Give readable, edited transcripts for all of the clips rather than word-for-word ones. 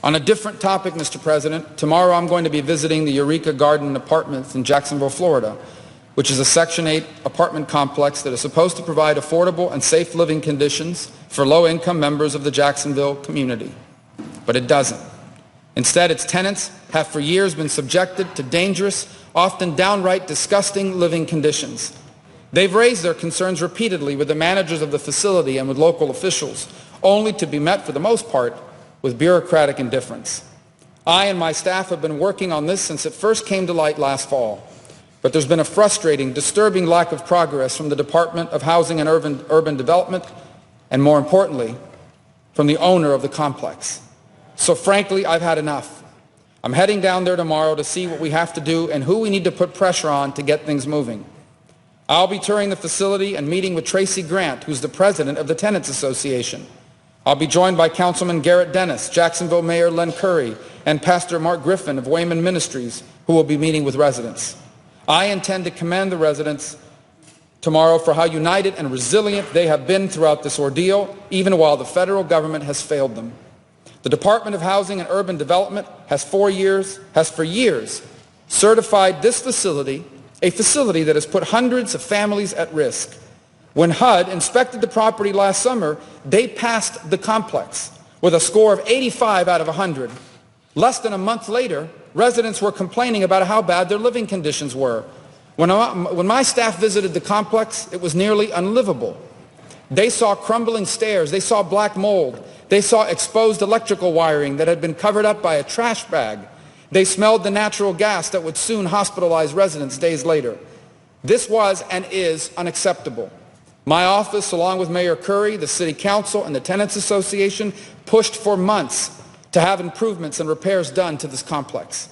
On a different topic, Mr. President, tomorrow I'm going to be visiting the Eureka Garden Apartments in Jacksonville, Florida, which is a Section 8 apartment complex that is supposed to provide affordable and safe living conditions for low-income members of the Jacksonville community. But it doesn't. Instead, its tenants have for years been subjected to dangerous, often downright disgusting living conditions. They've raised their concerns repeatedly with the managers of the facility and with local officials, only to be met, for the most part, with bureaucratic indifference. I and my staff have been working on this since it first came to light last fall, but there's been a frustrating, disturbing lack of progress from the Department of Housing and Urban Development, and more importantly, from the owner of the complex. So frankly, I've had enough. I'm heading down there tomorrow to see what we have to do and who we need to put pressure on to get things moving. I'll be touring the facility and meeting with Tracy Grant, who's the president of the Tenants Association. I'll be joined by Councilman Garrett Dennis, Jacksonville Mayor Len Curry, and Pastor Mark Griffin of Wayman Ministries, who will be meeting with residents. I intend to commend the residents tomorrow for how united and resilient they have been throughout this ordeal, even while the federal government has failed them. The Department of Housing and Urban Development has for years certified this facility, a facility that has put hundreds of families at risk. When HUD inspected the property last summer, they passed the complex with a score of 85 out of 100. Less than a month later, residents were complaining about how bad their living conditions were. When my staff visited the complex, it was nearly unlivable. They saw crumbling stairs, they saw black mold, they saw exposed electrical wiring that had been covered up by a trash bag. They smelled the natural gas that would soon hospitalize residents days later. This was and is unacceptable. My office, along with Mayor Curry, the City Council, and the Tenants Association, pushed for months to have improvements and repairs done to this complex.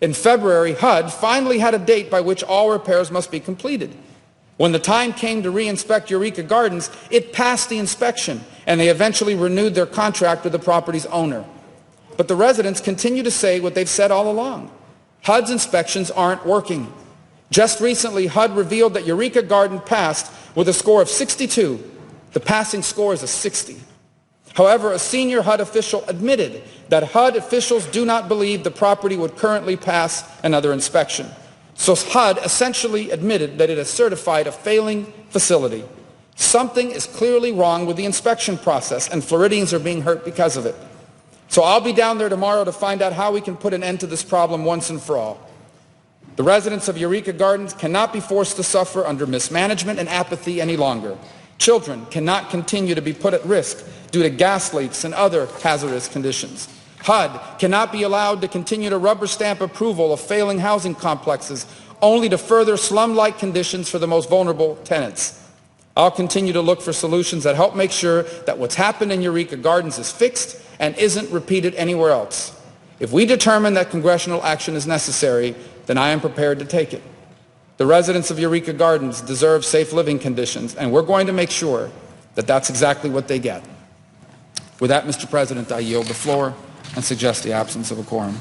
In February, HUD finally had a date by which all repairs must be completed. When the time came to re-inspect Eureka Gardens, it passed the inspection, and they eventually renewed their contract with the property's owner. But the residents continue to say what they've said all along. HUD's inspections aren't working. Just recently, HUD revealed that Eureka Garden passed with a score of 62. The passing score is a 60. However, a senior HUD official admitted that HUD officials do not believe the property would currently pass another inspection. So HUD essentially admitted that it has certified a failing facility. Something is clearly wrong with the inspection process, and Floridians are being hurt because of it. So I'll be down there tomorrow to find out how we can put an end to this problem once and for all. The residents of Eureka Gardens cannot be forced to suffer under mismanagement and apathy any longer. Children cannot continue to be put at risk due to gas leaks and other hazardous conditions. HUD cannot be allowed to continue to rubber stamp approval of failing housing complexes only to further slum-like conditions for the most vulnerable tenants. I'll continue to look for solutions that help make sure that what's happened in Eureka Gardens is fixed and isn't repeated anywhere else. If we determine that congressional action is necessary, then I am prepared to take it. The residents of Eureka Gardens deserve safe living conditions, and we're going to make sure that that's exactly what they get. With that, Mr. President, I yield the floor and suggest the absence of a quorum.